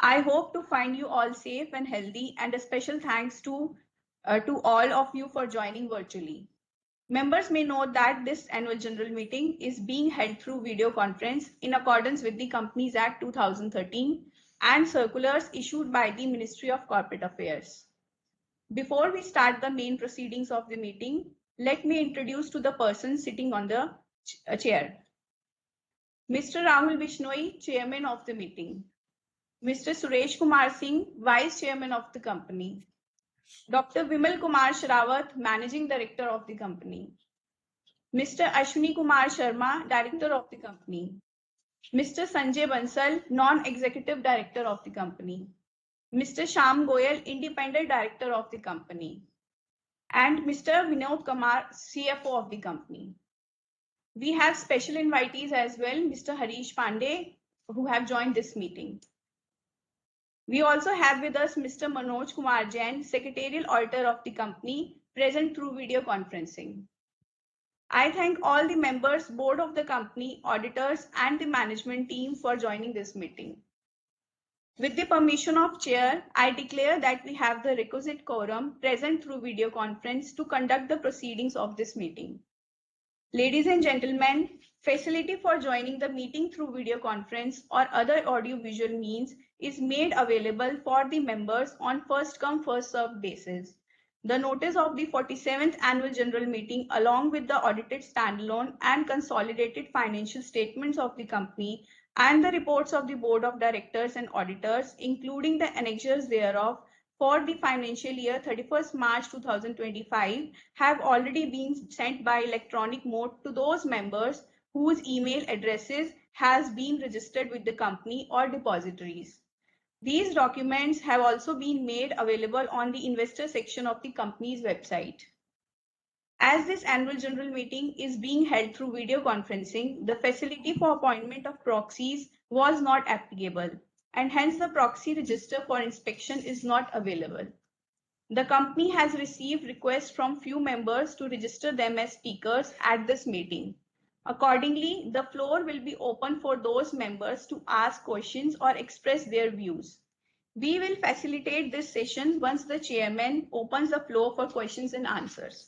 I hope to find you all safe and healthy, and a special thanks to all of you for joining virtually. Members may note that this annual general meeting is being held through video conference in accordance with the Companies Act 2013 and circulars issued by the Ministry of Corporate Affairs. Before we start the main proceedings of the meeting, let me introduce to the person sitting on the chair. Mr. Rahul Bishnoi, Chairman of the meeting. Mr. Suresh Kumar Singh, Vice Chairman of the company. Dr. Vimal Kumar Shrawat, Managing Director of the company. Mr. Ashwini Kumar Sharma, Director of the company. Mr. Sanjay Bansal, Non-Executive Director of the company. Mr. Shyam Goyal, Independent Director of the company. And Mr. Vinod Kumar, CFO of the company. We have special invitees as well, Mr. Harish Pandey, who have joined this meeting. We also have with us Mr. Manoj Kumar Jain, Secretarial Auditor of the company, present through video conferencing. I thank all the members, board of the company, auditors, and the management team for joining this meeting. With the permission of Chair, I declare that we have the requisite quorum present through video conference to conduct the proceedings of this meeting. Ladies and gentlemen, facility for joining the meeting through video conference or other audio-visual means is made available for the members on first-come, first-served basis. The notice of the 47th Annual General Meeting, along with the audited standalone and consolidated financial statements of the company and the reports of the Board of Directors and Auditors, including the annexures thereof, for the financial year 31st March 2025 have already been sent by electronic mode to those members whose email addresses has been registered with the company or depositories. These documents have also been made available on the investor section of the company's website. As this annual general meeting is being held through video conferencing, the facility for appointment of proxies was not applicable, and hence the proxy register for inspection is not available. The company has received requests from few members to register them as speakers at this meeting. Accordingly, the floor will be open for those members to ask questions or express their views. We will facilitate this session once the chairman opens the floor for questions and answers.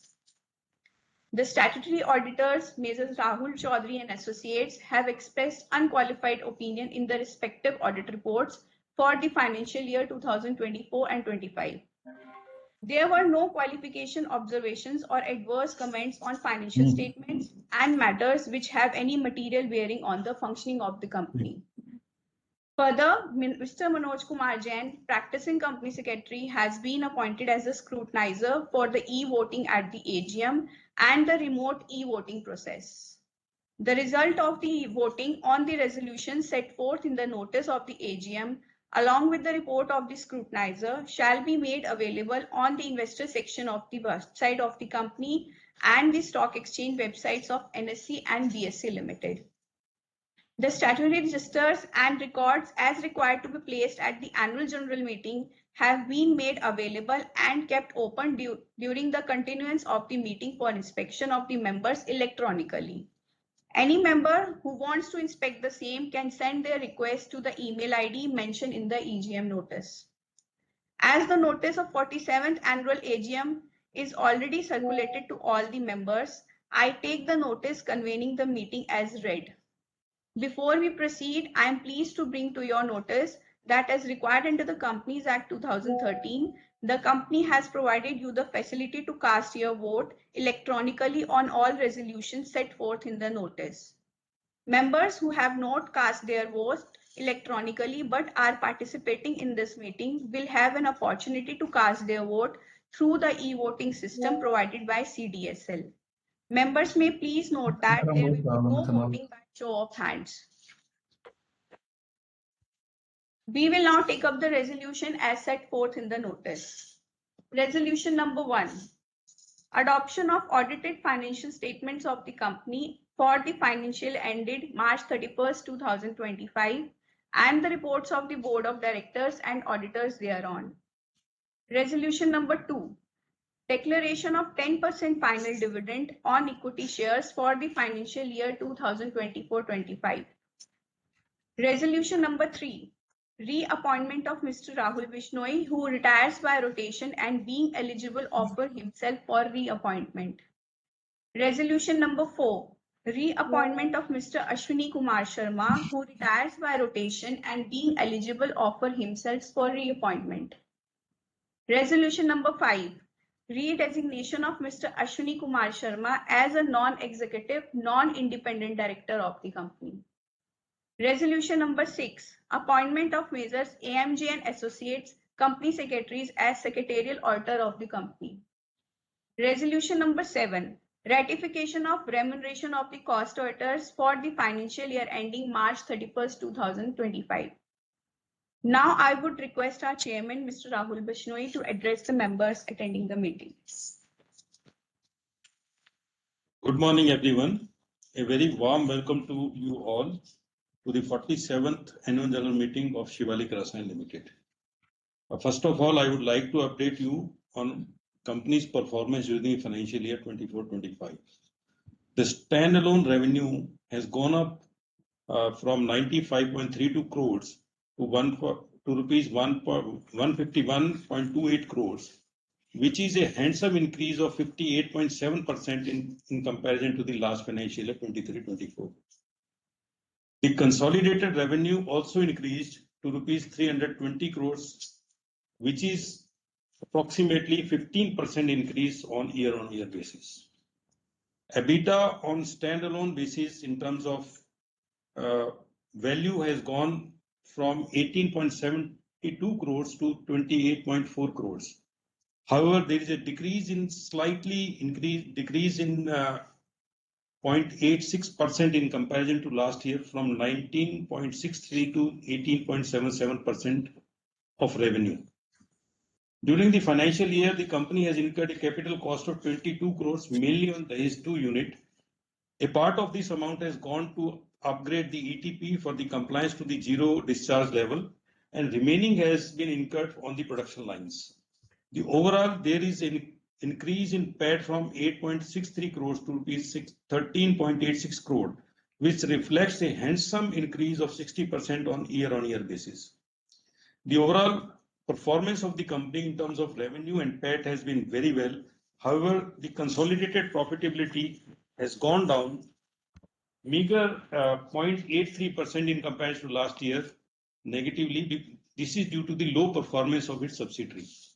The statutory auditors, Messrs. Rahul Chaudhary and Associates, have expressed unqualified opinion in the respective audit reports for the financial year 2024 and 25. There were no qualification observations or adverse comments on financial statements and matters which have any material bearing on the functioning of the company. Further, Mr. Manoj Kumar Jain, practicing company secretary, has been appointed as a scrutinizer for the e-voting at the AGM and the remote e-voting process. The result of the voting on the resolution set forth in the notice of the AGM, along with the report of the scrutinizer, shall be made available on the investor section of the website of the company and the stock exchange websites of NSE and BSE Limited. The statutory registers and records as required to be placed at the annual general meeting have been made available and kept open during the continuance of the meeting for inspection of the members electronically. Any member who wants to inspect the same can send their request to the email ID mentioned in the EGM notice. As the notice of 47th Annual AGM is already circulated to all the members, I take the notice convening the meeting as read. Before we proceed, I am pleased to bring to your notice that as required under the Companies Act 2013, the company has provided you the facility to cast your vote electronically on all resolutions set forth in the notice. Members who have not cast their vote electronically but are participating in this meeting will have an opportunity to cast their vote through the e-voting system provided by CDSL. Members may please note that there will be no voting by show of hands. We will now take up the resolution as set forth in the notice. Resolution number 1. Adoption of audited financial statements of the company for the financial ended March 31st, 2025 and the reports of the Board of Directors and Auditors thereon. Resolution number 2. Declaration of 10% final dividend on equity shares for the financial year 2024-25. Resolution number 3. Reappointment of Mr. Rahul Bishnoi, who retires by rotation and being eligible offer himself for reappointment. Resolution number 4. Reappointment of Mr. Ashwini Kumar Sharma, who retires by rotation and being eligible offer himself for reappointment. Resolution number 5. Redesignation of Mr. Ashwini Kumar Sharma as a non-executive, non-independent director of the company. Resolution number 6. Appointment of Messrs. AMG and Associates, company secretaries as secretarial auditor of the company. Resolution number 7. Ratification of remuneration of the cost auditors for the financial year ending March 31st, 2025. Now I would request our chairman, Mr. Rahul Bishnoi, to address the members attending the meeting. Good morning, everyone. A very warm welcome to you all to the 47th Annual General Meeting of Shivalik Rasayan Limited. First of all, I would like to update you on company's performance during the financial year 24-25. The standalone revenue has gone up from 95.32 crores to rupees 151.28 crores, which is a handsome increase of 58.7% in comparison to the last financial year 23-24. The consolidated revenue also increased to rupees 320 crores, which is approximately 15% increase on year-on-year basis. EBITDA on standalone basis in terms of value has gone from 18.72 crores to 28.4 crores. However, there is a decrease in 0.86% in comparison to last year, from 19.63 to 18.77% of revenue. During the financial year, the company has incurred a capital cost of 22 crores, mainly on the Dahej 2 unit. A part of this amount has gone to upgrade the ETP for the compliance to the zero discharge level, and remaining has been incurred on the production lines. The overall, there is an increase in PAT from 8.63 crores to rupees 13.86 crore, which reflects a handsome increase of 60% on year-on-year basis. The overall performance of the company in terms of revenue and PAT has been very well. However, the consolidated profitability has gone down meager 0.83% in comparison to last year negatively. This is due to the low performance of its subsidiaries.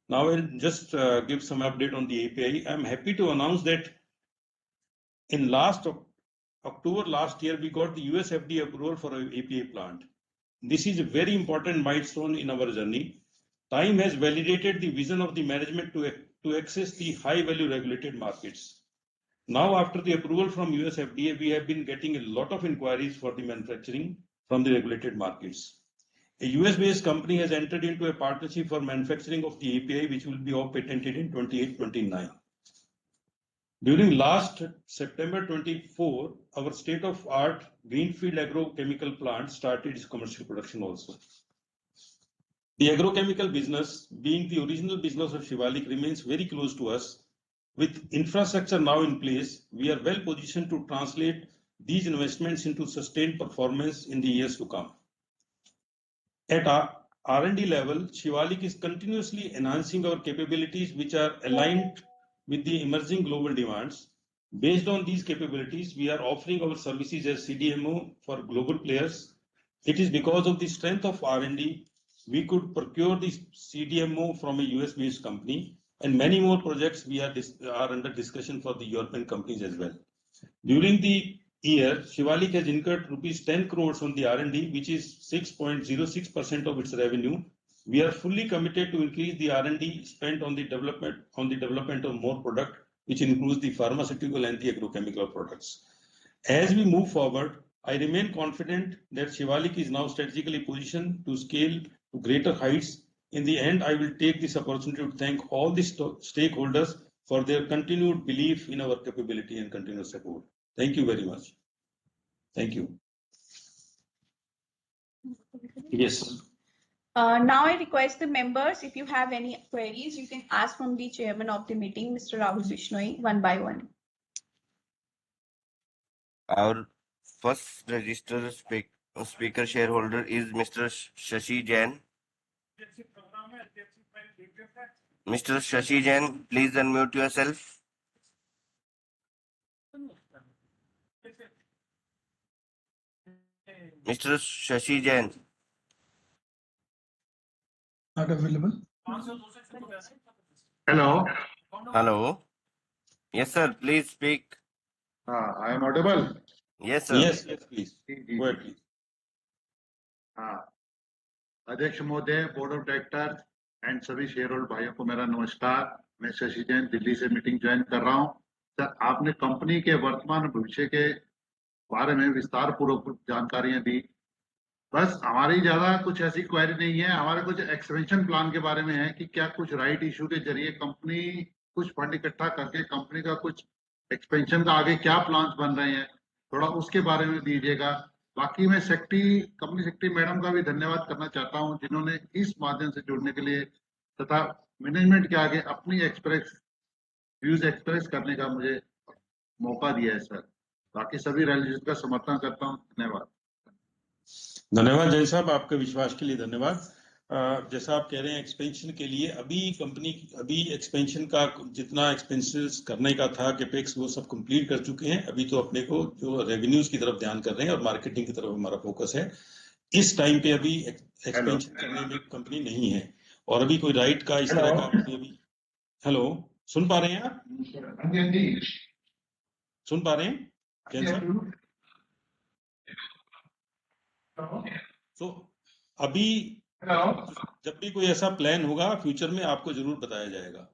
Now I'll just give some update on the API. I'm happy to announce that in October last year, we got the US FDA approval for our API plant. This is a very important milestone in our journey. Time has validated the vision of the management to access the high value regulated markets. Now, after the approval from US FDA, we have been getting a lot of inquiries for the manufacturing from the regulated markets. A US-based company has entered into a partnership for manufacturing of the API, which will be all patented in 28-29. During last September 24, our state-of-art greenfield agrochemical plant started its commercial production also. The agrochemical business, being the original business of Shivalik, remains very close to us. With infrastructure now in place, we are well positioned to translate these investments into sustained performance in the years to come. At our R&D level, Shivalik is continuously enhancing our capabilities, which are aligned with the emerging global demands. Based on these capabilities, we are offering our services as CDMO for global players. It is because of the strength of R&D, we could procure the CDMO from a US-based company, and many more projects we are under discussion for the European companies as well. During the year, Shivalik has incurred rupees 10 crores on the R&D, which is 6.06% of its revenue. We are fully committed to increase the R&D spent on the development of more product, which includes the pharmaceutical and the agrochemical products. As we move forward, I remain confident that Shivalik is now strategically positioned to scale to greater heights. In the end, I will take this opportunity to thank all the stakeholders for their continued belief in our capability and continuous support. Thank you very much. Thank you. Yes. Now I request the members, if you have any queries, you can ask from the chairman of the meeting, Mr. Rahul Bishnoi, one by one. Our first registered speaker shareholder is Mr. Shashi Jain. Mr. Shashi Jain, please unmute yourself. Mr. Shashi Jain. Not available. Hello. Hello. Yes, sir. Please speak. I am audible. Yes, sir. Yes, please. Ji, Go ahead, please. हाँ, अध्यक्ष महोदय, board of director and सभी share holder भाइयों को मेरा नमस्कार। मैं शशि जैन दिल्ली से मीटिंग ज्वाइन कर रहा हूँ। सर, आपने कंपनी के वर्तमान और भविष्य के बारे में विस्तार पूर्वक जानकारियां दी। बस हमारी ज्यादा कुछ ऐसी क्वेरी नहीं है, हमारे कुछ एक्सपेंशन प्लान के बारे में है कि क्या कुछ राइट इशू के जरिए कंपनी कुछ फंड इकट्ठा करके कंपनी का कुछ एक्सपेंशन का आगे क्या प्लान्स बन रहे हैं, थोड़ा उसके बारे में दीजिएगा। बाकी मैं कंपनी सेक्रेटरी मैडम का भी धन्यवाद करना चाहता हूं जिन्होंने इस माध्यम से जुड़ने के लिए तथा मैनेजमेंट के आगे अपनी व्यूज एक्सप्रेस करने का मुझे मौका दिया है सर। बाकी सभी रेलिजेशन का समर्थन करता हूँ। धन्यवाद। धन्यवाद जय साहब, आपके विश्वास के लिए धन्यवाद। जैसा आप कह रहे हैं एक्सपेंशन के लिए अभी एक्सपेंशन का जितना एक्सपेंसेस करने का था कैपेक्स वो सब कंप्लीट कर चुके हैं। अभी तो अपने को जो रेवेन्यूज की तरफ ध्यान कर रहे हैं और मार्केटिंग की तरफ हमारा फोकस है। इस टाइम पे अभी एक्सपेंशन करने में कंपनी नहीं है और अभी कोई राइट का इस तरह का अभी हेलो सुन पा रहे हैं आप? सुन पा रहे हैं जैन साहब? तो अभी जब भी कोई ऐसा प्लान होगा फ्यूचर में आपको जरूर बताया जाएगा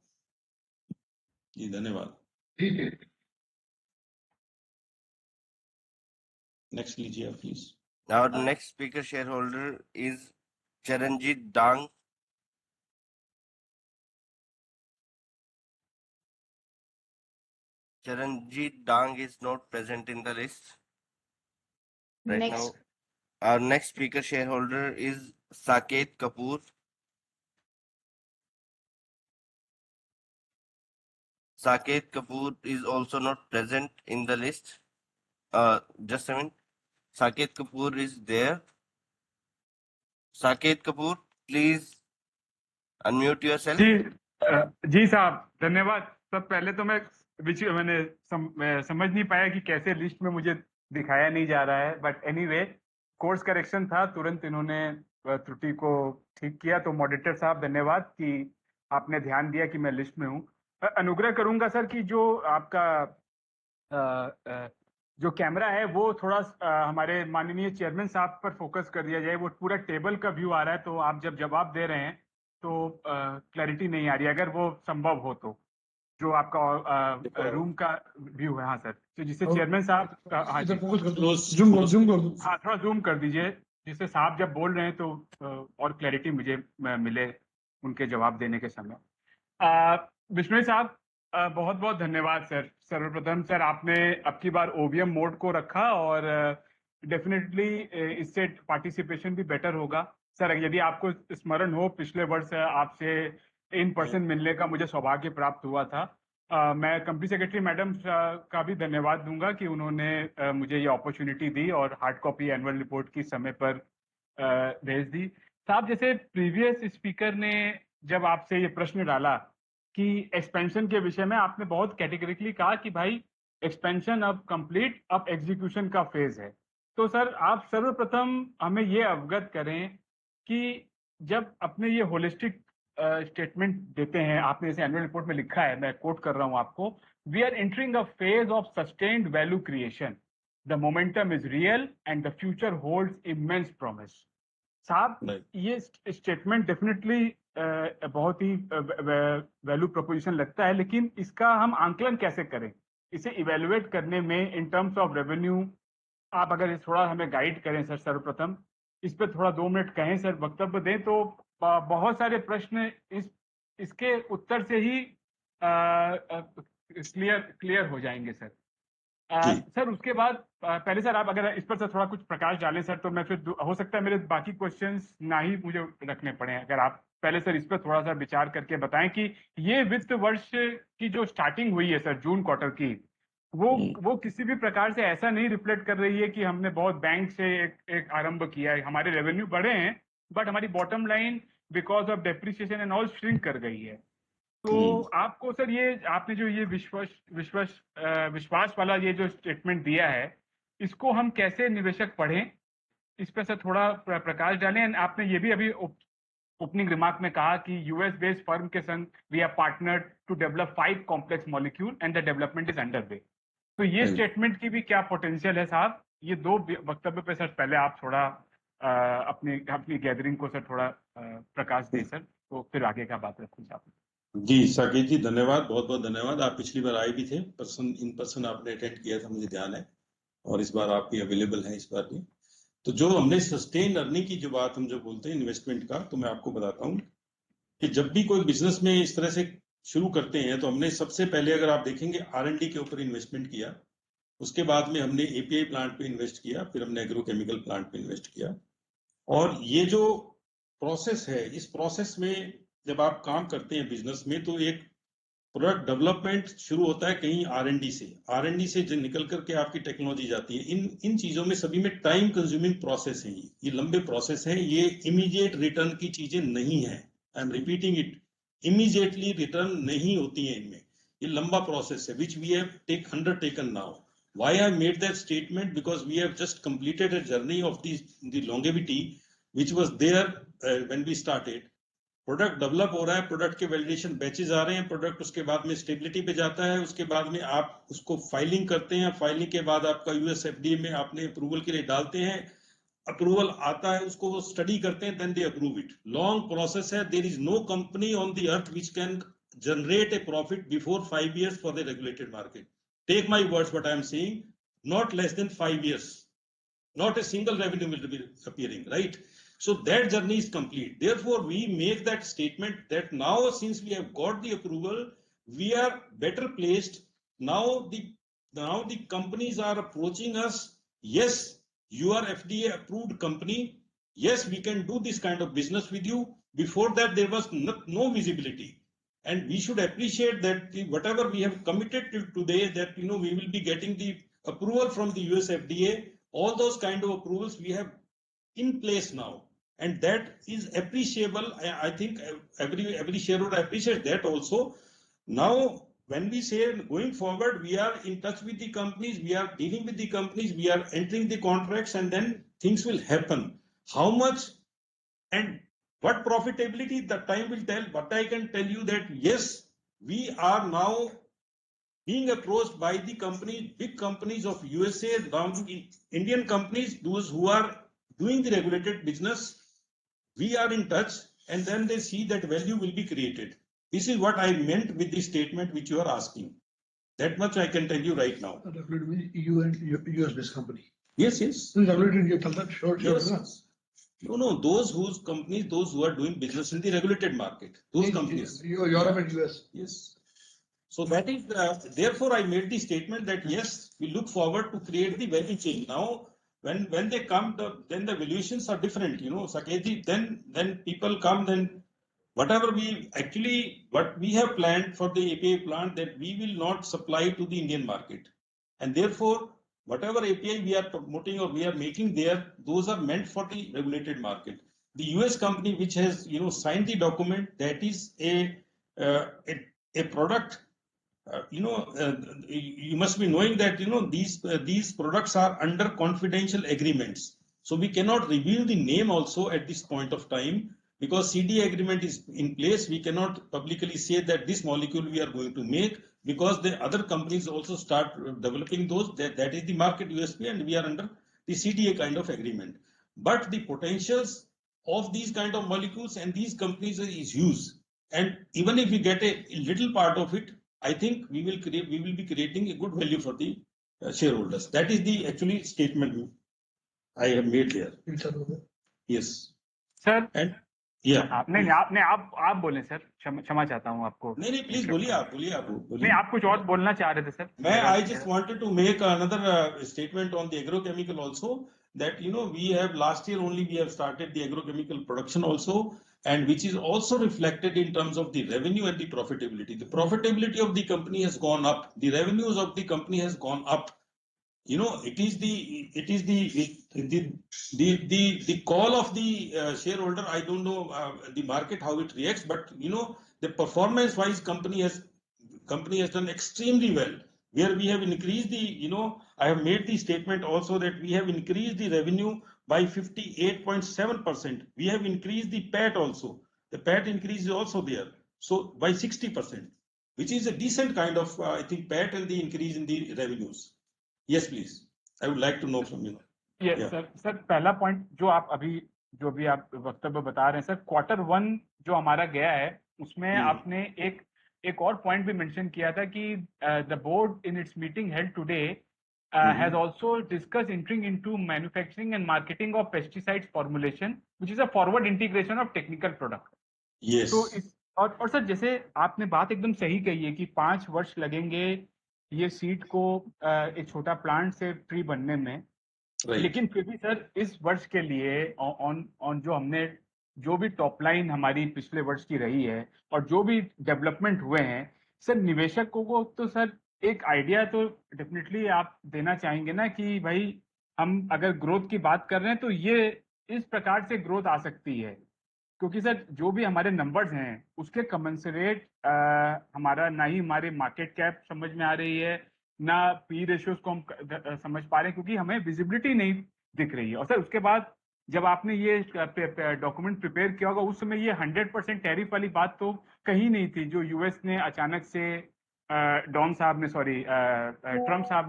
जी। धन्यवाद। ठीक है। नेक्स्ट लीजिए आप please. Our next speaker shareholder is Charanjit Dang. Charanjit Dang is not present in the list right Next. now. Our next speaker shareholder is Saket Kapoor. Saket Kapoor is also not present in the list. Just a minute. Saket Kapoor is there. Saket Kapoor, please unmute yourself. जी साहब, धन्यवाद। सब पहले तो मैंने समझ नहीं पाया कि कैसे लिस्ट में मुझे दिखाया नहीं जा रहा है, बट एनीवे कोर्स करेक्शन था, तुरंत इन्होंने त्रुटि को ठीक किया। तो मॉडरेटर साहब धन्यवाद कि आपने ध्यान दिया कि मैं लिस्ट में हूँ। अनुग्रह करूंगा सर कि जो आपका जो कैमरा है वो थोड़ा हमारे माननीय चेयरमैन साहब पर फोकस कर दिया जाए। वो पूरा टेबल का व्यू आ रहा है, तो आप जब जवाब दे रहे हैं तो क्लैरिटी नहीं आ रही, अगर वो संभव हो तो जो आपका रूम का व्यू है। हाँ सर, तो जिससे चेयरमैन साहब हाँ थोड़ा जूम कर दीजिए, जिससे साहब जब बोल रहे हैं तो और क्लैरिटी मुझे मिले उनके जवाब देने के समय। बिश्नोई साहब बहुत बहुत धन्यवाद सर। सर्वप्रथम सर आपने अब की बार ओवीएम मोड को रखा और डेफिनेटली इससे पार्टिसिपेशन भी बेटर होगा। सर यदि आपको स्मरण हो, पिछले वर्ष आपसे इन पर्सन मिलने का मुझे सौभाग्य प्राप्त हुआ था। मैं कंपनी सेक्रेटरी मैडम का भी धन्यवाद दूंगा कि उन्होंने मुझे ये अपॉर्चुनिटी दी और हार्ड कॉपी एनुअल रिपोर्ट की समय पर भेज दी। साहब जैसे प्रीवियस स्पीकर ने जब आपसे ये प्रश्न डाला कि एक्सपेंशन के विषय में, आपने बहुत कैटेगरिकली कहा कि भाई एक्सपेंशन अब कंप्लीट, अब एग्जीक्यूशन का फेज है। तो सर आप सर्वप्रथम हमें ये अवगत करें कि जब अपने ये होलिस्टिक स्टेटमेंट देते हैं, आपने जैसे एनुअल रिपोर्ट में लिखा है, मैं कोट कर रहा हूं आपको, we are entering a phase of sustained value creation, the momentum is real and the future holds immense promise. साहब ये स्टेटमेंट डेफिनेटली बहुत ही वैल्यू प्रोपोजिशन लगता है, लेकिन इसका हम आंकलन कैसे करें, इसे इवेलुएट करने में इन टर्म्स ऑफ रेवेन्यू आप अगर थोड़ा हमें गाइड करें सर। सर्वप्रथम इस पर थोड़ा 2 मिनट कहें सर, वक्तव्य दें, तो बहुत सारे प्रश्न इसके उत्तर से ही क्लियर हो जाएंगे सर। सर उसके बाद पहले सर आप अगर इस पर सर थोड़ा कुछ प्रकाश डालें सर, तो मैं फिर हो सकता है मेरे बाकी क्वेश्चंस ना ही मुझे रखने पड़े। अगर आप पहले सर इस पर थोड़ा सा विचार करके बताएं कि ये वित्त वर्ष की जो स्टार्टिंग हुई है सर जून क्वार्टर की, वो किसी भी प्रकार से ऐसा नहीं रिफ्लेक्ट कर रही है कि हमने बहुत बैंक से एक आरंभ किया है। हमारे रेवेन्यू बढ़े हैं, बट हमारी bottom line because of depreciation and all shrink कर गई है। तो आपको सर ये आपने जो ये विश्वास वाला ये जो स्टेटमेंट दिया है, इसको हम कैसे निवेशक पढ़ें, इस पे सर थोड़ा प्रकाश डालें। एंड आपने ये भी अभी ओपनिंग रिमार्क में कहा कि यूएस बेस्ड फर्म के संग we have partnered to develop 5 complex molecule and the development is under way. तो ये स्टेटमेंट की भी क्या पोटेंशियल है साहब? ये दो वक्तव्य पे सर पहले आप थोड़ा अपनी गैदरिंग को सर थोड़ा प्रकाश दें सर, तो फिर आगे का बात रखें साहब। जी साकेत जी, धन्यवाद, बहुत बहुत धन्यवाद। आप पिछली बार आए भी थे, इन पर्सन आपने अटेंड किया था, मुझे ध्यान है, और इस बार आप भी अवेलेबल हैं इस बार भी। तो जो हमने सस्टेन अर्निंग की जो बात हम जो बोलते हैं इन्वेस्टमेंट का, तो मैं आपको बताता हूँ कि जब भी कोई बिजनेस में इस तरह से शुरू करते हैं तो हमने सबसे पहले, अगर आप देखेंगे, R&D के ऊपर इन्वेस्टमेंट किया, उसके बाद में हमने API प्लांट पे इन्वेस्ट किया, फिर हमने एग्रोकेमिकल प्लांट पे इन्वेस्ट किया। और ये जो प्रोसेस है, इस प्रोसेस में जब आप काम करते हैं बिजनेस में, तो एक प्रोडक्ट डेवलपमेंट शुरू होता है कहीं R&D से जो निकल करके आपकी टेक्नोलॉजी जाती है। इन चीजों में सभी में टाइम कंज्यूमिंग प्रोसेस है, ये लंबे प्रोसेस है, ये इमीडिएट रिटर्न की चीजें नहीं है। I am repeating it, immediately return नहीं होती है इनमें, ये लंबा प्रोसेस है, which we have undertaken now. Why I made that statement? Because we have just completed a journey of the longevity which was there when we started. Product develop हो रहा है, प्रोडक्ट के वैलिडेशन बैचेस आ रहे हैं, product उसके बाद में stability पे जाता है, उसके बाद में आप उसको फाइलिंग करते हैं, फाइलिंग के बाद आपका US FDA में आपने अप्रूवल के लिए डालते हैं, अप्रूवल आता है, उसको वो स्टडी करते हैं, then they approve it. Long process है। There is no company on the earth which can generate a profit before 5 years for the regulated market. Take my words, what I am saying, not less than 5 years, not a single revenue will be appearing, right? So that journey is complete. Therefore, we make that statement that now, since we have got the approval, we are better placed. Now the companies are approaching us. Yes, you are FDA approved company. Yes, we can do this kind of business with you. Before that, there was no visibility. And we should appreciate that whatever we have committed to today, that we will be getting the approval from the US FDA, all those kind of approvals we have in place now, and that is appreciable. I think every shareholder appreciates that also. Now, when we say going forward, we are in touch with the companies, we are dealing with the companies, we are entering the contracts, and then things will happen. How much and what profitability, the time will tell. But I can tell you that yes, we are now being approached by the companies, big companies of USA, down to Indian companies, those who are doing the regulated business. We are in touch, and then they see that value will be created. This is what I meant with the statement which you are asking. That much I can tell you right now. EU and US based company. Yes. Regulated, you tell that, sure. Yes. No, those whose companies, those who are doing business in the regulated market, those companies. Europe and US. Yes. So that is, therefore I made the statement that yes, we look forward to create the value chain. Now, when they come, then the valuations are different, Saketji, then people come, then whatever what we have planned for the API plant, that we will not supply to the Indian market. And therefore, whatever API we are promoting or we are making there, those are meant for the regulated market. The US company which has, signed the document, that is a product. You must be knowing that these products are under confidential agreements, so we cannot reveal the name also at this point of time, because CDA agreement is in place. We cannot publicly say that this molecule we are going to make, because the other companies also start developing those. That is the market USP, and we are under the CDA kind of agreement. But the potentials of these kind of molecules and these companies is huge, and even if we get a little part of it, I think we will be creating a good value for the shareholders. That is the actually statement I have made there. Yes. Sir. And yeah. नहीं आप बोलें sir, क्षमा चाहता हूँ आपको। नहीं please बोलिए आप। नहीं, आप कुछ और बोलना चाह रहे थे sir. I just wanted to make another statement on the agrochemical also, that we have last year only we have started the agrochemical production also. and which is also reflected in terms of the revenue and the profitability. The profitability of the company has gone up. The revenues of the company has gone up. You know, it is the call of the shareholder. I don't know the market how it reacts, but you know, the performance-wise company has done extremely well. Where we have increased the, you know, I have made the statement also that we have increased the revenue by 58.7%. We have increased the PAT also. The PAT increase is also there. So by 60%, which is a decent kind of, I think, PAT and the increase in the revenues. Yes, please. I would like to know from you. Yes, Yeah. Sir पहला point जो भी आप वक्तव्य बता रहे हैं sir, Q1 जो हमारा गया है उसमें आपने एक और पॉइंट भी मेंशन किया था कि the board in its meeting held today has also discussed entering into manufacturing and marketing of pesticides formulation, which is a forward integration of technical product. Yes. तो इस और सर जैसे आपने बात एकदम सही कही है कि 5 वर्ष लगेंगे ये सीड को एक छोटा प्लांट से ट्री बनने में, लेकिन फिर भी सर इस वर्ष के लिए ऑन जो हमने जो भी टॉप लाइन हमारी पिछले वर्ष की रही है और जो भी डेवलपमेंट हुए हैं सर, निवेशकों को तो सर एक आइडिया तो डेफिनेटली आप देना चाहेंगे ना कि भाई हम अगर ग्रोथ की बात कर रहे हैं तो ये इस प्रकार से ग्रोथ आ सकती है, क्योंकि सर जो भी हमारे नंबर्स हैं उसके कमेंसरेट हमारा ना ही हमारे मार्केट कैप समझ में आ रही है, ना पी रेशियोज को हम समझ पा रहे हैं, क्योंकि हमें विजिबिलिटी नहीं दिख रही है। और सर उसके बाद जब आपने ये डॉक्यूमेंट प्रिपेयर किया होगा उस समय ये 100% टैरिफ वाली बात तो कहीं नहीं थी, जो यूएस ने अचानक से ट्रम्प साहब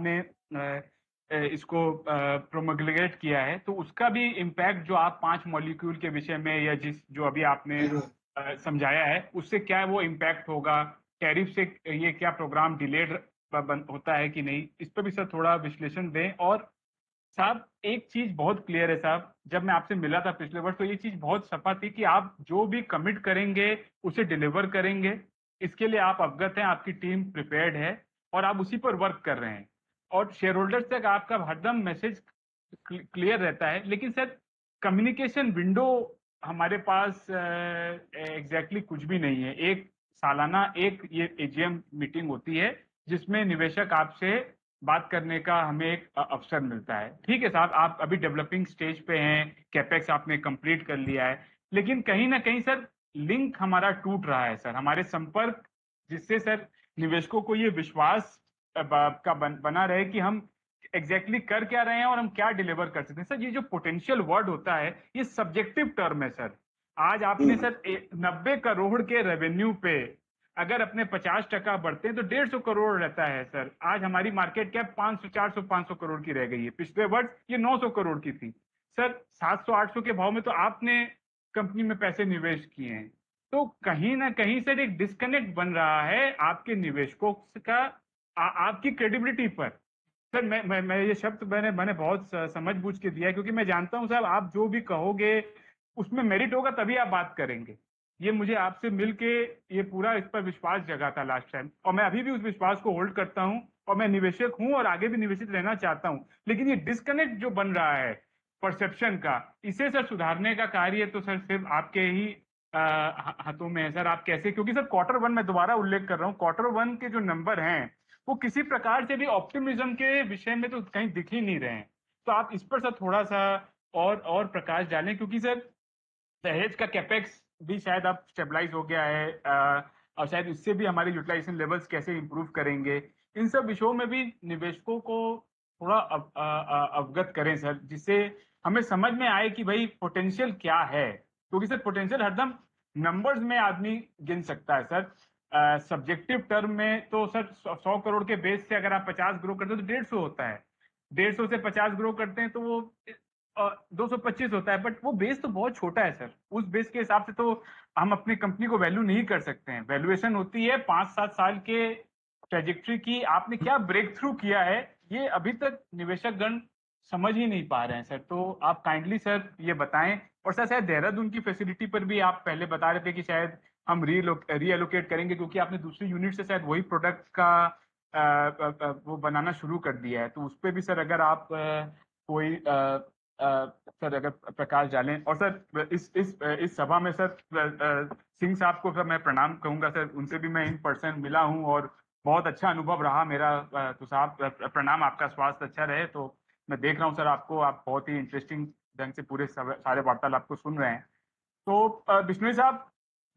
ने इसको प्रोमगलेट किया है, तो उसका भी इम्पैक्ट जो आप 5 मॉलिक्यूल के विषय में या जो अभी आपने समझाया है उससे क्या वो इम्पैक्ट होगा, टैरिफ से ये क्या प्रोग्राम डिलेड होता है कि नहीं, इस पर भी सर थोड़ा विश्लेषण दें। और साहब एक चीज बहुत क्लियर है साहब, जब मैं आपसे मिला था पिछले वर्ष तो ये चीज बहुत सफा थी कि आप जो भी कमिट करेंगे उसे डिलीवर करेंगे, इसके लिए आप अवगत हैं, आपकी टीम प्रिपेयर्ड है और आप उसी पर वर्क कर रहे हैं और शेयर होल्डर्स तक आपका हरदम मैसेज क्लियर रहता है। लेकिन सर कम्युनिकेशन विंडो हमारे पास एग्जैक्टली कुछ भी नहीं है। एक सालाना एक ये एजीएम मीटिंग होती है जिसमें निवेशक आपसे बात करने का हमें एक अवसर मिलता है। ठीक है साहब, आप अभी डेवलपिंग स्टेज पे हैं, कैपेक्स आपने कंप्लीट कर लिया है, लेकिन कहीं ना कहीं सर लिंक हमारा टूट रहा है सर, हमारे संपर्क, जिससे सर निवेशकों को ये विश्वास का बना रहे कि हम एग्जैक्टली कर क्या रहे हैं और हम क्या डिलीवर कर सकते हैं। सर ये जो पोटेंशियल वर्ड होता है ये सब्जेक्टिव टर्म है सर। आज आपने सर 90 करोड़ के रेवेन्यू पे अगर अपने 50% बढ़ते हैं तो 150 करोड़ रहता है सर। आज हमारी मार्केट कैप 500 400 500 करोड़ की रह गई है, पिछले वर्ष ये 900 करोड़ की थी सर। 700 800 के भाव में तो आपने कंपनी में पैसे निवेश किए हैं, तो कहीं ना कहीं सर एक डिस्कनेक्ट बन रहा है आपके निवेशकों का आपकी क्रेडिबिलिटी पर। सर मैं ये शब्द मैंने बहुत समझ बूझ के दिया है, क्योंकि मैं जानता हूं साहब आप जो भी कहोगे उसमें मेरिट होगा तभी आप बात करेंगे। ये मुझे आपसे मिलके ये पूरा इस पर विश्वास जगा था लास्ट टाइम, और मैं अभी भी उस विश्वास को होल्ड करता हूं और मैं निवेशक हूं और आगे भी निवेशित रहना चाहता हूं। लेकिन ये डिस्कनेक्ट जो बन रहा है परसेप्शन का, इसे सर सुधारने का कार्य तो सर सिर्फ आपके ही हाथों में है सर। आप कैसे, क्योंकि सर Q1 मैं दोबारा उल्लेख कर रहा हूँ, Q1 के जो नंबर हैं वो किसी प्रकार से भी ऑप्टिमिज्म के विषय में तो कहीं दिख ही नहीं रहे हैं। तो आप इस पर सर थोड़ा सा और प्रकाश डालें, क्योंकि सर दहेज का कैपेक्स भी शायद अब स्टेबलाइज हो गया है और शायद इससे भी हमारे यूटिलाइजेशन लेवल्स कैसे इंप्रूव करेंगे, इन सब विषयों में भी निवेशकों को थोड़ा अवगत करें सर, जिससे हमें समझ में आए कि भाई पोटेंशियल क्या है। क्योंकि सर पोटेंशियल हरदम नंबर्स में आदमी गिन सकता है सर, सब्जेक्टिव टर्म में तो सर 100 करोड़ के बेस से अगर आप 50 ग्रो करते हो तो 150 होता है, 150 से 50 ग्रो करते हैं तो वो 225 होता है, बट वो बेस तो बहुत छोटा है सर। उस बेस के हिसाब से तो हम अपनी कंपनी को वैल्यू नहीं कर सकते हैं। वैल्यूएशन होती है 5-7 साल के ट्रेजेक्ट्री की, आपने क्या ब्रेक थ्रू किया है ये अभी तक निवेशक गण समझ ही नहीं पा रहे हैं सर। तो आप काइंडली सर ये बताएं। और सर शायद देहरादून की फैसिलिटी पर भी आप पहले बता रहे थे कि शायद हम रीएलोकेट करेंगे, क्योंकि आपने दूसरी यूनिट से शायद वही प्रोडक्ट का वो बनाना शुरू कर दिया है, तो उस पर भी सर अगर आप कोई सर अगर प्रकाश डालें। और सर इस सभा में सर सिंह साहब को सर मैं प्रणाम कहूंगा सर, उनसे भी मैं इन पर्सन मिला हूं और बहुत अच्छा अनुभव रहा मेरा। तो साहब प्रणाम, आपका स्वास्थ्य अच्छा रहे। तो मैं देख रहा हूं सर आपको, आप बहुत ही इंटरेस्टिंग ढंग से पूरे सारे वार्तालाप को सुन रहे हैं। तो बिश्नोई साहब,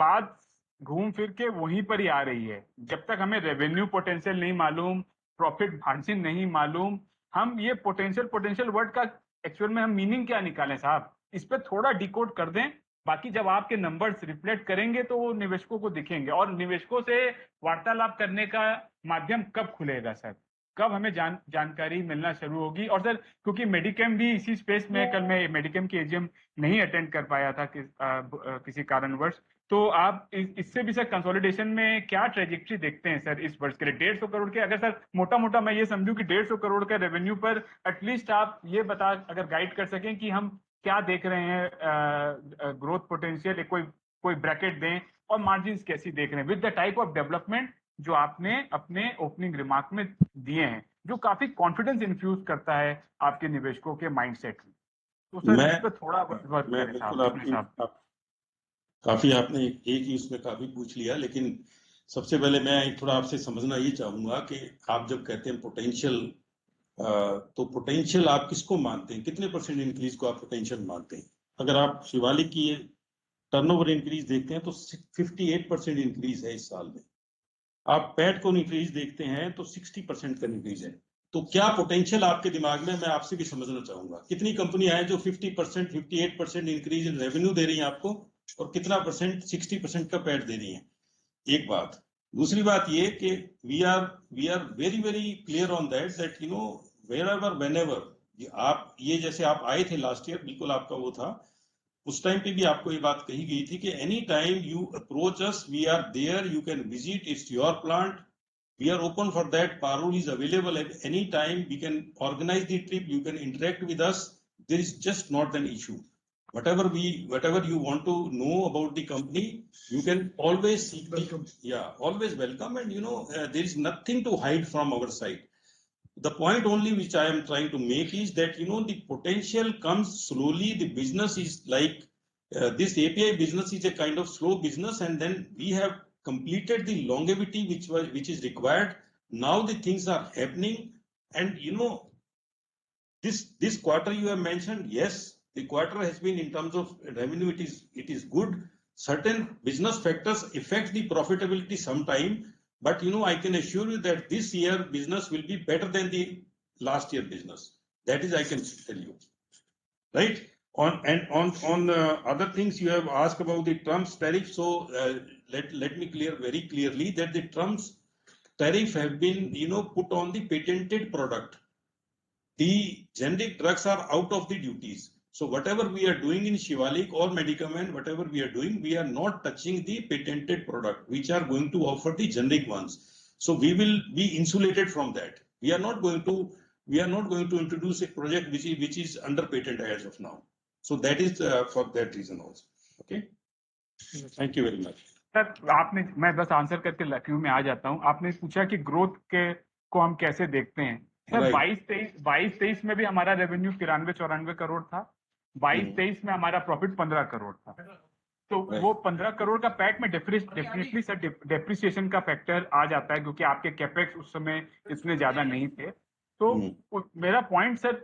बात घूम फिर के वहीं पर ही आ रही है। जब तक हमें रेवेन्यू पोटेंशियल नहीं मालूम, प्रॉफिट मार्जिन नहीं मालूम, हम ये पोटेंशियल वर्ड का एक्चुअल में हम मीनिंग क्या निकालें साहब, इस पे थोड़ा डिकोड कर दें। बाकी जब आपके नंबर्स रिफ्लेक्ट करेंगे तो वो निवेशकों को दिखेंगे। और निवेशकों से वार्तालाप करने का माध्यम कब खुलेगा सर, कब हमें जानकारी मिलना शुरू होगी? और सर क्योंकि मेडिकेम भी इसी स्पेस में, कल मैं मेडिकेम की एजीएम नहीं अटेंड कर पाया था किसी कारणवश, तो आप इससे भी सर कंसोलिडेशन में क्या ट्रेजेक्ट्री देखते हैं सर इस वर्ष के लिए? 150 करोड़ के, अगर सर मोटा मोटा मैं ये समझूं कि 150 करोड़ का रेवेन्यू पर एटलीस्ट आप ये बता अगर गाइड कर सकें कि हम क्या देख रहे हैं ग्रोथ पोटेंशियल, कोई ब्रैकेट दें, और मार्जिन कैसी देख रहे हैं with the type of development जो आपने अपने ओपनिंग रिमार्क में दिए हैं, जो काफी कॉन्फिडेंस इन्फ्यूज करता है आपके निवेशकों के माइंडसेट में। तो सर इस पे थोड़ा वर्क करें साहब। काफी आपने एक ही उसमें काफी पूछ लिया, लेकिन सबसे पहले मैं थोड़ा आपसे समझना ये चाहूंगा कि आप जब कहते हैं पोटेंशियल, तो पोटेंशियल आप किसको मानते हैं, कितने % इंक्रीज को आप पोटेंशियल मानते हैं? अगर आप शिवालिक की टर्नओवर इंक्रीज देखते हैं तो 58% इंक्रीज है इस साल में। आप पैट को इंक्रीज देखते हैं तो 60% का इंक्रीज है। तो क्या पोटेंशियल आपके दिमाग में, मैं आपसे भी समझना चाहूंगा, कितनी कंपनियां हैं जो 50%, 58% इंक्रीज इन रेवेन्यू दे रही हैं आपको, और कितना % 60% का पैट दे रही हैं? एक बात। दूसरी बात ये कि we are very very clear on that you know wherever whenever आप ये, जैसे आप आए थे लास्ट ईयर, बिल्कुल आपका वो था, उस टाइम पे भी आपको ये बात कही गई थी कि any time you approach us, we are there, you can visit, it's your plant, we are open for that, Parul is available at any time, we can organize the trip, you can interact with us, there is just not an issue. Whatever you want to know about the company, you can always seek always welcome, and there is nothing to hide from our side. The point only which I am trying to make is that the potential comes slowly. The business is like this API business is a kind of slow business, and then we have completed the longevity which is required. Now the things are happening, and this quarter you have mentioned, yes, the quarter has been, in terms of revenue, it is good. Certain business factors affect the profitability sometime, but I can assure you that this year business will be better than the last year business. That is, I can tell you, right? On other things you have asked about the Trump's tariff. So let me clear very clearly that the Trump's tariff have been put on the patented product. The generic drugs are out of the duties. So whatever we are doing in Shivalik or Medicament, whatever we are doing, we are not touching the patented product, which are going to offer the generic ones. So we will be insulated from that. We are not going to introduce a project which is under patent as of now. So that is for that reason also. Okay. Thank you very much. Sir आपने, मैं बस answer करके लखनऊ में आ जाता हूँ। आपने पूछा कि ग्रोथ को हम कैसे देखते हैं सर। 22-23 में भी हमारा रेवेन्यू 93-94 करोड़ था। 22-23 में हमारा प्रॉफिट 15 करोड़ था। तो वो 15 करोड़ का पैट में डेफिनेटली सर डेप्रिसिएशन का फैक्टर आ जाता है, क्योंकि आपके कैपेक्स उस समय इतने ज्यादा नहीं थे। तो मेरा पॉइंट सर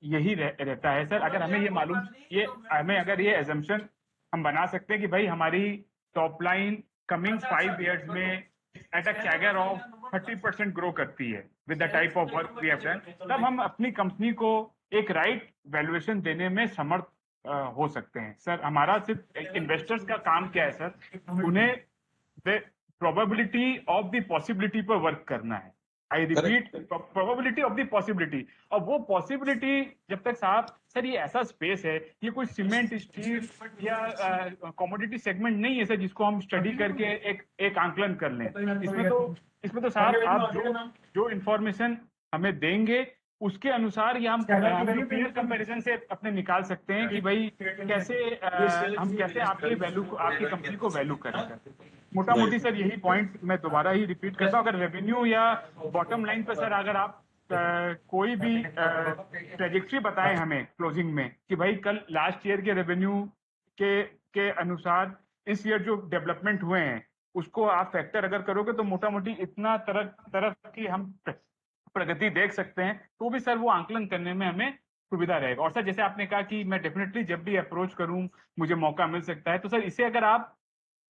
यही रहता है सर, अगर हमें ये मालूम, अगर ये एजम्पशन हम बना सकते हैं कि भाई हमारी टॉप लाइन कमिंग 5 years में at a CAGR of 30% grow करती है with the type of work we have done, तब हम अपनी कंपनी को एक राइट वैल्यूएशन देने में समर्थ हो सकते हैं। सर हमारा सिर्फ इन्वेस्टर्स का काम क्या है सर, उन्हें the probability of the possibility पर वर्क करना है। I repeat, probability of the possibility. और वो पॉसिबिलिटी जब तक साहब, सर ये ऐसा स्पेस है, ये कोई सीमेंट, स्टील या कमोडिटी सेगमेंट नहीं है सर जिसको हम स्टडी करके एक आंकलन कर लें। इसमें तो साहब आप जो इंफॉर्मेशन हमें देंगे उसके अनुसार ये हम पीयर कंपैरिजन से अपने निकाल सकते हैं कि भाई कैसे हम कैसे आपकी कंपनी को वैल्यू करेंगे। मोटा मोटी सर यही पॉइंट मैं दोबारा ही रिपीट करता हूँ। अगर रेवेन्यू या बॉटम लाइन पर सर अगर आप कोई भी ट्रेजेक्ट्री बताएं हमें क्लोजिंग में कि भाई कल लास्ट ईयर के रेवेन्यू के अनुसार इस ईयर जो डेवलपमेंट हुए हैं उसको आप फैक्टर अगर करोगे तो मोटा मोटी इतना तरफ की हम प्रगति देख सकते हैं, तो भी सर वो आंकलन करने में हमें सुविधा रहेगा। और सर जैसे आपने कहा कि मैं डेफिनेटली जब भी अप्रोच करूं मुझे मौका मिल सकता है, तो सर इसे अगर आप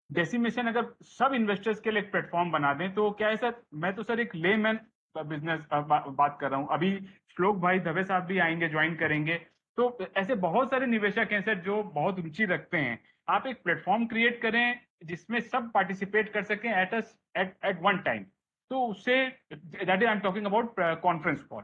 डेसिमेशन अगर सब इन्वेस्टर्स के लिए एक प्लेटफॉर्म बना दें तो क्या है सर, मैं तो सर एक लेमैन बिजनेस बात कर रहा हूँ। अभी श्लोक भाई दवे साहब भी आएंगे, ज्वाइन करेंगे, तो ऐसे बहुत सारे निवेशक हैं सर जो बहुत रुचि रखते हैं। आप एक प्लेटफॉर्म क्रिएट करें जिसमें सब पार्टिसिपेट कर सकें एट वन टाइम, तो उससे that is I am talking about conference call.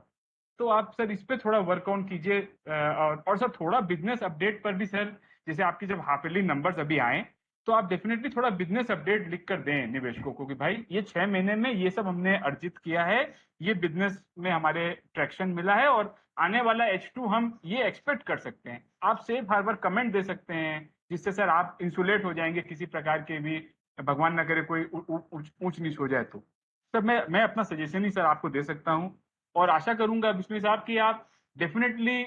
तो आप सर इस पे थोड़ा वर्क ऑन कीजिए। और सर थोड़ा बिजनेस अपडेट पर भी सर, जैसे आपकी जब हाफ ईयरली नंबर्स अभी आए तो आप डेफिनेटली थोड़ा बिजनेस अपडेट लिख कर दें निवेशकों को कि भाई ये 6 महीने में ये सब हमने अर्जित किया है, ये बिजनेस में हमारे ट्रैक्शन मिला है और आने वाला H2 हम ये एक्सपेक्ट कर सकते हैं। आप सेफ हार्बर कमेंट दे सकते हैं जिससे सर आप इंसुलेट हो जाएंगे किसी प्रकार के भी, भगवान ना करे कोई ऊंच नीच हो जाए। तो सर मैं अपना सजेशन ही सर आपको दे सकता हूँ और आशा करूंगा बिस्मिल साहब कि आप डेफिनेटली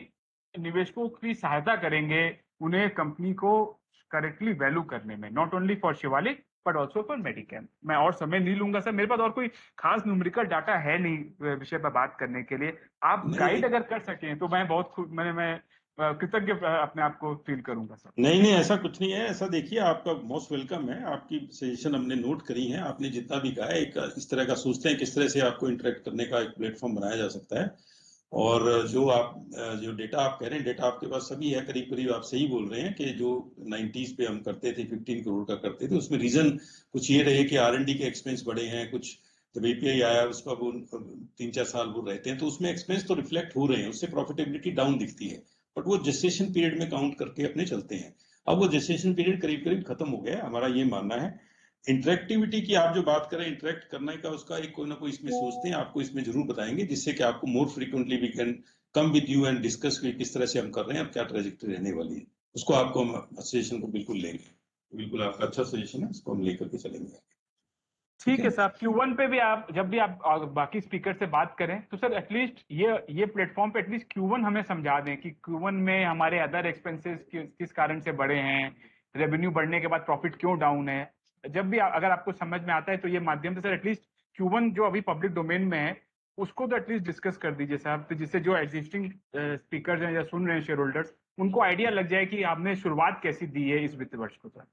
निवेशकों की सहायता करेंगे उन्हें कंपनी को करेक्टली वैल्यू करने में, not only for Shivalik but also for Medicam. मैं और समय नहीं लूंगा सर, मेरे पास और कोई खास न्यूमेरिकल डाटा है नहीं विषय पर बात करने के लिए। आप गाइड अगर कर सकें तो मैं बहुत मैं कृतज्ञ अपने आप को फील करूंगा सर। नहीं ऐसा कुछ नहीं है। ऐसा देखिए, आपका मोस्ट वेलकम है, आपकी सजेशन हमने नोट करी है। आपने जितना भी कहा है एक इस तरह का सोचते हैं किस तरह से आपको इंटरेक्ट करने का एक प्लेटफॉर्म बनाया जा सकता है। और जो डेटा आप कह रहे हैं, डेटा आपके पास सभी है करीब करीब। आप सही बोल रहे हैं कि जो 90s पे हम करते थे 15 करोड़ का करते थे, उसमें रीजन कुछ ये रहे कि R&D के एक्सपेंस बढ़े हैं, कुछ जब API आया उसका वो 3-4 साल वो रहते हैं तो उसमें एक्सपेंस तो रिफ्लेक्ट हो रहे हैं, उससे प्रॉफिटेबिलिटी डाउन दिखती है, बट वो जेस्टेशन पीरियड में काउंट करके अपने चलते हैं। अब वो जेस्टेशन पीरियड करीब करीब खत्म हो गया, हमारा ये मानना है। इंटरेक्टिविटी की आप जो बात करें, इंटरेक्ट करने का उसका एक कोई ना कोई इसमें सोचते हैं, आपको इसमें जरूर बताएंगे जिससे कि आपको more frequently we can come with you and discuss किस तरह से हम कर रहे हैं और क्या ट्रेजेक्टरी रहने वाली है। उसको आपको हम सजेशन को बिल्कुल लेंगे, बिल्कुल आपका अच्छा सजेशन है, इसको हम लेकर के चलेंगे। ठीक है सर। Q1 पे भी आप जब भी आप बाकी स्पीकर से बात करें तो सर एटलीस्ट ये प्लेटफॉर्म पे एटलीस्ट Q1 हमें समझा दें कि Q1 में हमारे अदर एक्सपेंसेस किस कारण से बढ़े हैं, रेवेन्यू बढ़ने के बाद प्रॉफिट क्यों डाउन है। जब भी अगर आपको समझ में आता है तो ये माध्यम से सर एटलीस्ट Q1 जो अभी पब्लिक डोमेन में है उसको तो एटलीस्ट डिस्कस कर दीजिए साहब, तो जिससे जो एग्जिस्टिंग स्पीकर हैं या सुन रहे हैं शेयर होल्डर्स, उनको आइडिया लग जाए कि आपने शुरुआत कैसी दी है इस वित्त वर्ष को। सर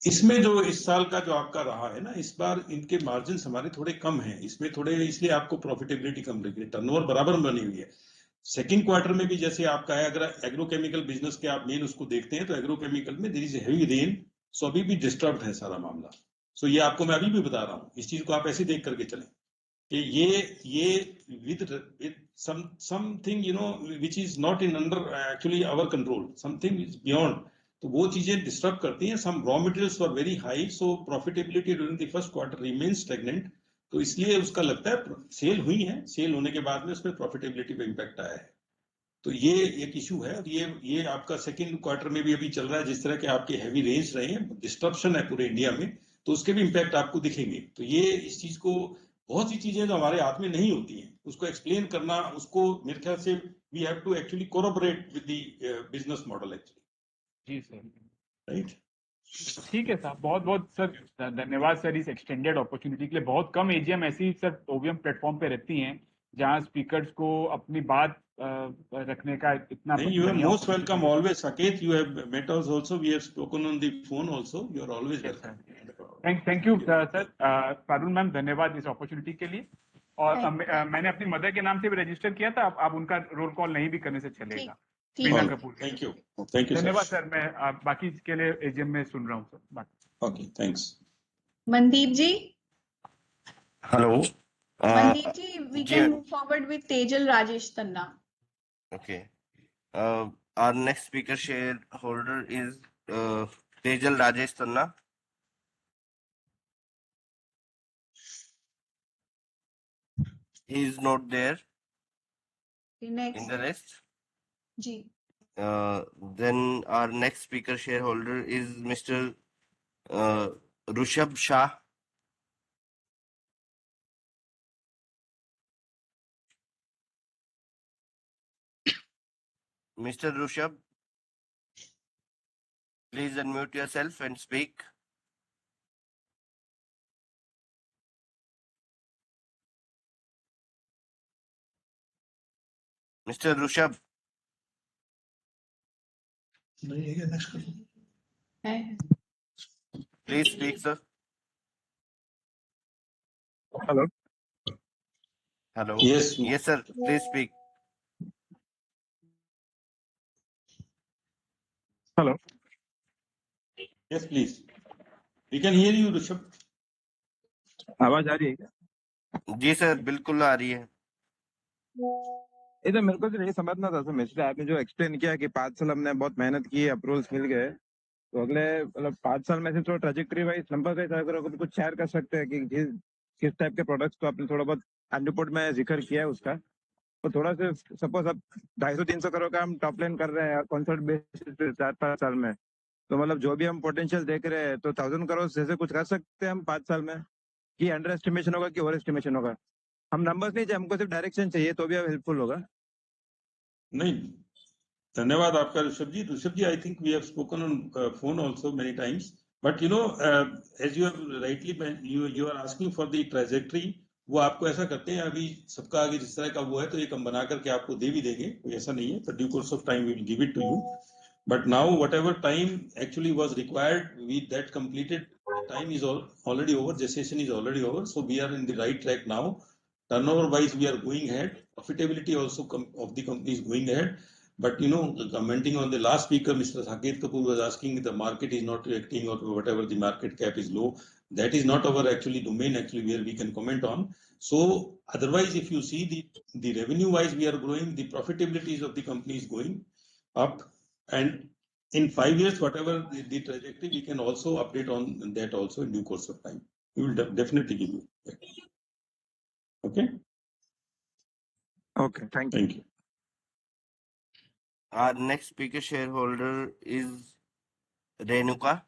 इसमें जो इस साल का जो आपका रहा है ना, इस बार इनके मार्जिन हमारे थोड़े कम हैं इसमें थोड़े, इसलिए आपको प्रॉफिटेबिलिटी कम लगी है। टर्नओवर बराबर बनी हुई है। सेकंड क्वार्टर में भी जैसे आपका है, अगर एग्रोकेमिकल बिजनेस के आप मेन उसको देखते हैं तो एग्रोकेमिकल में देयर इज हैवी रेन, सो अभी भी डिस्टर्ब्ड है सारा मामला। सो ये आपको मैं अभी भी बता रहा हूँ, इस चीज को आप ऐसे देख करके चलें कि ये with something which is not in under actually our control, something is beyond, तो वो चीजें डिस्टर्ब करती हैं। Some raw materials were very high, so profitability during the first quarter remain stagnant, तो इसलिए उसका लगता है सेल हुई है, सेल होने के बाद में उसमें प्रॉफिटेबिलिटी पे इम्पैक्ट आया है। तो ये एक इशू है। और ये आपका सेकंड क्वार्टर में भी अभी चल रहा है, जिस तरह के आपके हैवी रेंज रहे हैं, डिस्ट्रप्शन है पूरे इंडिया में, तो उसके भी इम्पैक्ट आपको दिखेंगे। तो ये इस चीज को, बहुत सी चीजें जो हमारे हाथ में नहीं होती हैं उसको एक्सप्लेन करना, उसको मेरे ख्याल से we have to actually collaborate with the business model actually. जी सर, राइट, ठीक है साहब, बहुत बहुत सर धन्यवाद सर इस एक्सटेंडेड अपॉर्चुनिटी के लिए। बहुत कम एजीएम ऐसी सर OVM प्लेटफॉर्म पे रहती हैं जहां स्पीकर्स को अपनी बात रखने का इतना नहीं, you are बढ़िया most opportunity welcome है। always, Saket. You have met us also. We have spoken on the phone also. You are always Yes, sir. welcome. Thank you sir. Parul ma'am धन्यवाद इस अपॉर्चुनिटी के लिए। और मैंने अपनी मदर के नाम से भी रजिस्टर किया था, अब उनका रोल कॉल नहीं भी करने से चलेगा। Meena Kapoor. Thank you, thank you धन्यवाद सर। मैं बाकी के लिए एजीएम में सुन रहा हूँ सर बात। Okay, thanks. Mandeep ji, Hello. Mandeep ji, we जी, can move forward with Tejal Rajesh Tanna. Okay. Our next speaker shareholder is Tejal Rajesh Tanna. He is not there The in next, the list. ji. Then our next speaker shareholder is Mr. Rushabh Shah. Mr. Rushabh, please unmute yourself and speak. Mr. Rushabh, नहीं है क्या next करो? है। please speak, sir. Hello. Hello. Yes. Yes, sir. Please speak. Hello. Yes, please. We can hear you, Rishabh. आवाज आ रही है क्या? जी sir, बिल्कुल आ रही है। ये तो मेरे को तो ये समझना था सर, मिस्टर आपने जो एक्सप्लेन किया कि 5 साल हमने बहुत मेहनत की, अप्रूवल्स मिल गए, तो अगले मतलब 5 साल में से थोड़ा ट्रेजेक्टरी वाइज नंबर का हिसाब करो, कुछ शेयर कर सकते हैं कि किस टाइप के प्रोडक्ट्स को आपने थोड़ा बहुत रिपोर्ट में जिक्र किया है उसका, तो थोड़ा सा सपोज आप 250-300 करोड़ का हम टॉप लाइन कर रहे हैं कॉन्सर्ट बेसिस पे 4-5 साल में, तो मतलब जो भी हम पोटेंशियल देख रहे हैं तो 1000 करोड़ जैसे कुछ कर सकते हैं हम 5 साल में, कि अंडर एस्टिमेशन होगा कि ओवर एस्टिमेशन होगा? हम नंबर्स नहीं चाहिए, हमको सिर्फ डायरेक्शन चाहिए, तो भी हेल्पफुल होगा। नहीं, धन्यवाद आपका Rishabh ji. Rishabh ji, I think we have spoken on phone also many times, but you know as you have rightly you are asking for the trajectory, वो आपको ऐसा करते हैं अभी सबका आगे जिस तरह का वो है तो एक हम बना करके आपको दे भी देंगे, कोई ऐसा नहीं है, due course of time we will give it to you, but now whatever time actually was required we that completed, time is already over, gestation is already over, so we are in the right track now. Turnover wise we are going ahead, profitability also of the company is going ahead, but you know, commenting on the last speaker, Mr. Saket Kapoor was asking the market is not reacting or whatever, the market cap is low. That is not our actually domain actually where we can comment on. So otherwise if you see the revenue wise we are growing, the profitabilities of the company is going up, and in 5 years, whatever the trajectory, we can also update on that also in due course of time. We will definitely give you that. Okay? Okay, thank you. Thank you. Our next speaker shareholder is Renuka.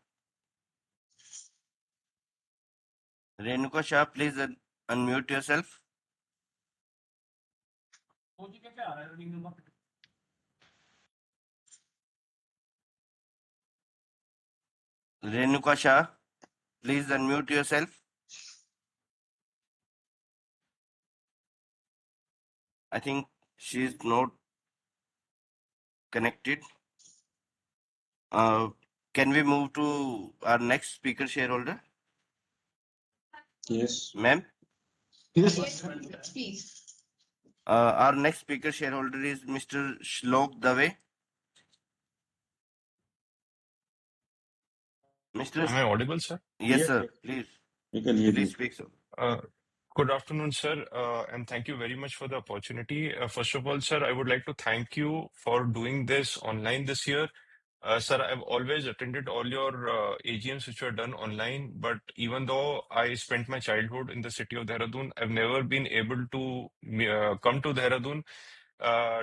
Renuka Shah, please unmute yourself. Renuka Shah, please unmute yourself. I think she is not connected. Can we move to our next speaker shareholder? Yes. Ma'am? Yes. Please. Our next speaker shareholder is Mr. Shlok Dave. Mr. Am I audible, sir? Yes, Yes, sir. yes. Please. We can hear Please you. speak, sir. Good afternoon, sir, and thank you very much for the opportunity. First of all, sir, I would like to thank you for doing this online this year. Sir, I've always attended all your AGMs which were done online, but even though I spent my childhood in the city of Dehradun, I've never been able to come to Dehradun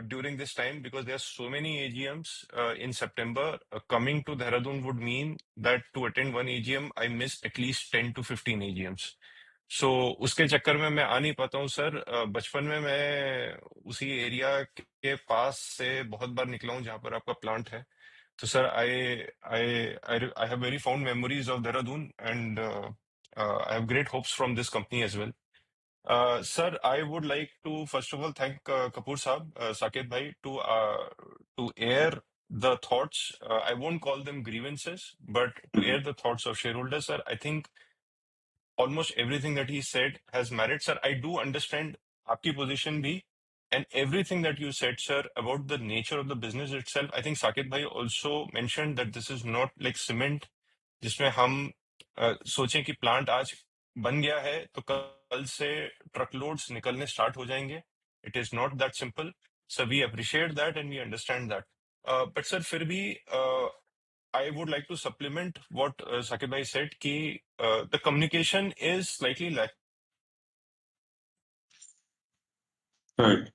during this time because there are so many AGMs in September. Coming to Dehradun would mean that to attend one AGM, I miss at least 10 to 15 AGMs. सो उसके चक्कर में मैं आ नहीं पाता हूँ sir. बचपन में मैं उसी एरिया के पास से बहुत बार निकला हूँ जहाँ पर आपका प्लांट है, तो sir I have very found memories of Dehradun and I have great hopes from this company as well. Sir, I would like to first of all thank Kapoor Saab, Saket Bhai, to air the thoughts. I won't call them grievances, but to air the thoughts of shareholders, sir. I think almost everything that he said has merit, sir. I do understand आपकी position भी, and everything that you said, sir, about the nature of the business itself. I think Saket Bhai also mentioned that this is not like cement, जिसमें हम सोचें कि plant आज बन गया है तो कल से ट्रकलोड्स निकलने स्टार्ट हो जाएंगे. It is not that simple. So we appreciate that and we understand that. But sir फिर भी I would like to supplement what Sakib bhai said कि the communication is slightly lack. Right.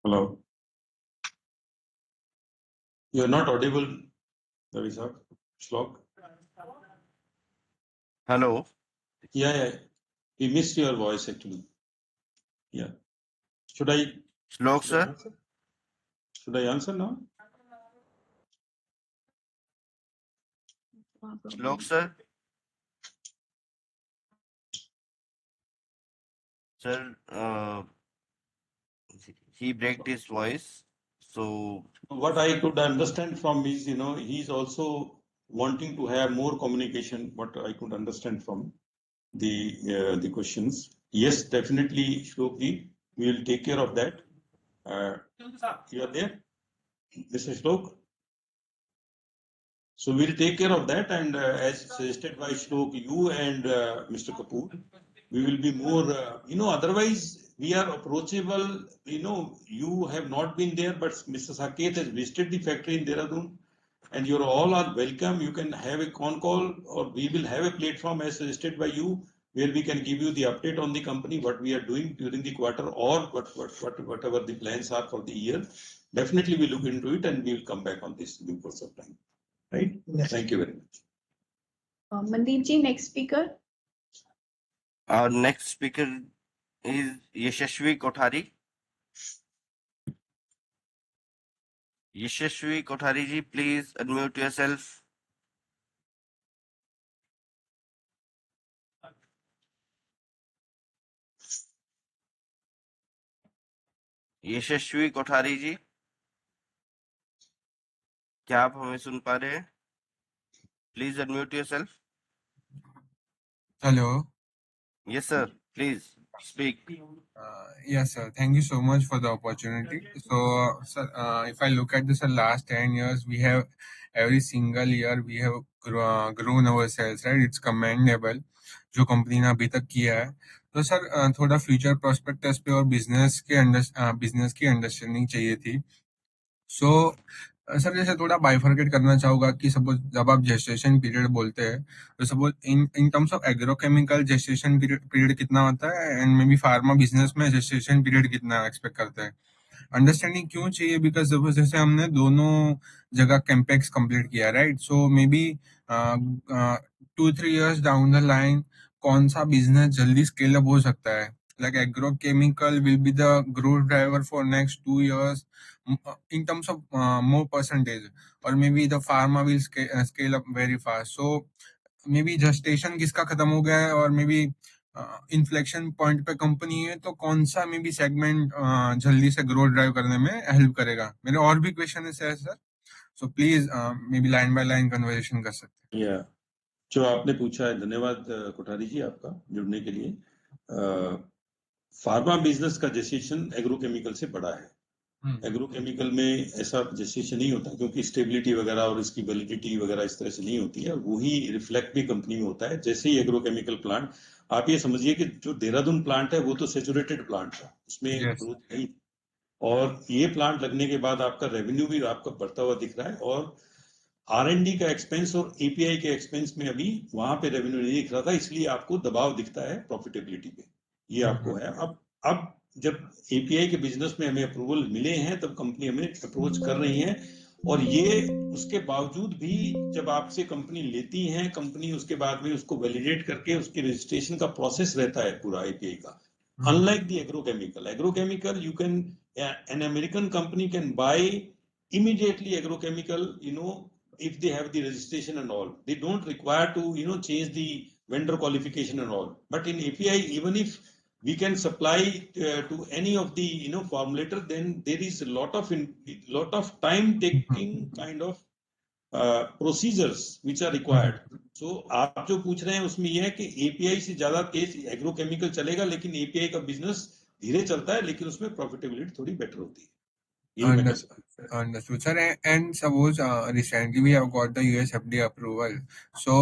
Hello. You are not audible, Ravi Saab. Shlok. Hello. Yeah. We missed your voice actually. Yeah. Should I? Shlok, sir. Should I answer now? Shlok sir. Sir, he breaked his voice. So What I could understand from is, he's also wanting to have more communication. What I could understand from the questions. Yes, definitely, Shlokji, we will take care of that. You are there, Mr. Shlok? So we'll take care of that, and as suggested by Shlok, you and Mr. Kapoor, we will be more, otherwise we are approachable. You have not been there, but Mr. Saket has visited the factory in Dehradun, and you all are welcome. You can have a con call, or we will have a platform as suggested by you, where we can give you the update on the company, what we are doing during the quarter, or whatever the plans are for the year. Definitely we look into it, and we will come back on this in the course of time. Right? Thank you very much. Mandeep ji, next speaker. our next speaker is Yashashvi Kothari. Yashashvi Kothari ji, please unmute yourself. यशस्वी कोठारी जी, क्या आप हमें सुन पा रहे हैं? Please unmute yourself. Hello. Yes sir, please speak. Yes, sir. Thank you so much for the opportunity. So, sir, if I look at this, last 10 years, we have every single year we have grown our sales, right? It's commendable जो company ने अभी तक किया है. तो sir थोड़ा future prospectus पे और बिजनेस की अंडरस्टैंडिंग चाहिए थी. सो सर जैसे थोड़ा बाइफर्केट करना चाहूंगा कि सपोज जब आप जेस्टेशन पीरियड बोलते हैं तो suppose in terms of agrochemical gestation period कितना होता है, and may be pharma business में जेस्टेशन पीरियड कितना एक्सपेक्ट करते हैं. अंडरस्टैंडिंग क्यों चाहिए? बिकॉज सपोज जैसे हमने दोनों जगह कैंपेक्स कंप्लीट किया, right? So may be 2-3 years down the line कौन सा बिजनेस जल्दी स्केल अप हो सकता है? Like agrochemical will be the growth driver for next 2 years in terms of more percentage, or maybe the pharma will scale up very fast. So maybe gestation किसका खत्म हो गया है, और maybe inflection point पे कंपनी है, तो कौन सा मे बी सेगमेंट जल्दी से ग्रोथ ड्राइव करने में हेल्प करेगा? मेरे और भी क्वेश्चन है sir, so please may be line by line conversation कर सकते हैं. जो आपने पूछा है, धन्यवाद कोठारी जी आपका जुड़ने के लिए. फार्मा बिजनेस का जेस्टेशन एग्रोकेमिकल से बड़ा है. एग्रोकेमिकल में ऐसा जेस्टेशन नहीं होता, क्योंकि स्टेबिलिटी वगैरह और इसकी वैलिडिटी वगैरह इस तरह से नहीं होती है. वही रिफ्लेक्ट भी कंपनी में होता है. जैसे ही एग्रोकेमिकल प्लांट, आप ये समझिए कि जो देहरादून प्लांट है वो तो सैचुरेटेड प्लांट था, उसमें ग्रोथ नहीं. और ये प्लांट लगने के बाद आपका रेवेन्यू भी आपका बढ़ता हुआ दिख रहा है, और R&D का एक्सपेंस और API के एक्सपेंस में अभी वहां पे रेवेन्यू नहीं दिख रहा था, इसलिए आपको दबाव दिखता है प्रॉफिटेबिलिटी पे. ये आपको है. अब जब API के बिजनेस में हमें अप्रूवल मिले हैं, तब कंपनी हमें अप्रोच कर रही है, और ये उसके बावजूद भी जब आपसे कंपनी लेती है, कंपनी उसके बाद में उसको वैलिडेट करके उसके रजिस्ट्रेशन का प्रोसेस रहता है पूरा API का. Unlike the agrochemical, you can, an American company can buy immediately agrochemical, if they have the registration and all. They don't require to, change the vendor qualification and all. But in API, even if we can supply to any of the, formulator, then there is a lot of time taking kind of procedures which are required. So आप जो पूछ रहे हैं उसमें यह है कि API से ज्यादा तेज एग्रोकेमिकल चलेगा, लेकिन API का बिजनेस धीरे चलता है, लेकिन उसमें प्रॉफिटेबिलिटी थोड़ी बेटर होती है. Understood, sir. And suppose recently we have got the US FDA approval. So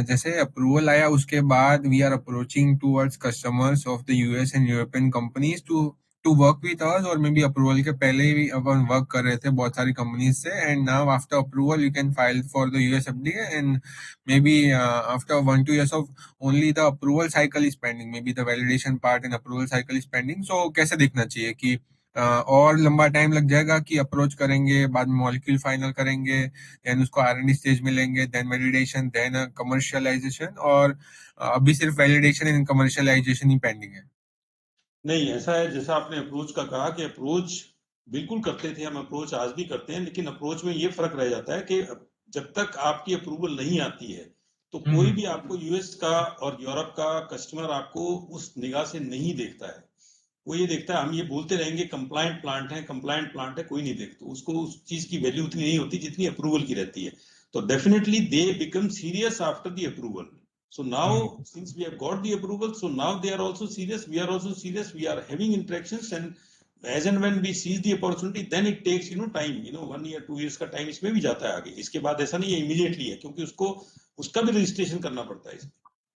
जैसे approval आया, उसके बाद we are approaching towards customers of the US and European companies to work with us, or maybe approval के पहले भी अपन work कर रहे थे बहुत सारी companies से, and now after approval you can file for the US FDA, and maybe after 1-2 years of only the approval cycle is pending, maybe the validation part and approval cycle is pending. So कैसे दिखना चाहिए कि और लंबा time लग जाएगा कि approach करेंगे, बाद में मॉलिक्यूल फाइनल करेंगे, देन उसको R&D स्टेज मिलेंगे, देन वैलिडेशन, देन कमर्शियलाइजेशन, और अभी सिर्फ validation and commercialisation he pending है? नहीं, ऐसा है जैसा आपने अप्रोच का कहा कि अप्रोच बिल्कुल करते थे हम, अप्रोच आज भी करते हैं, लेकिन अप्रोच में ये फर्क रह जाता है कि जब तक आपकी अप्रूवल नहीं आती है तो कोई भी आपको यूएस का और यूरोप का कस्टमर आपको उस निगाह से नहीं देखता है। वो ये देखता है हम ये बोलते रहेंगे कंप्लायंट प्लांट है, कंप्लायंट प्लांट है, कोई नहीं देखता उसको, उस चीज की वैल्यू उतनी नहीं होती जितनी अप्रूवल की रहती है। तो definitely they become serious after the approval. So now, since we have got the approval, so now they are also serious. We are also serious. We are having interactions, and as and when we seize the opportunity, then it takes time, 1 year, 2 years का time इसमें भी जाता है आगे। इसके बाद ऐसा नहीं है इमीडिएटली है, क्योंकि उसको उसका भी रजिस्ट्रेशन करना पड़ता है इसमें।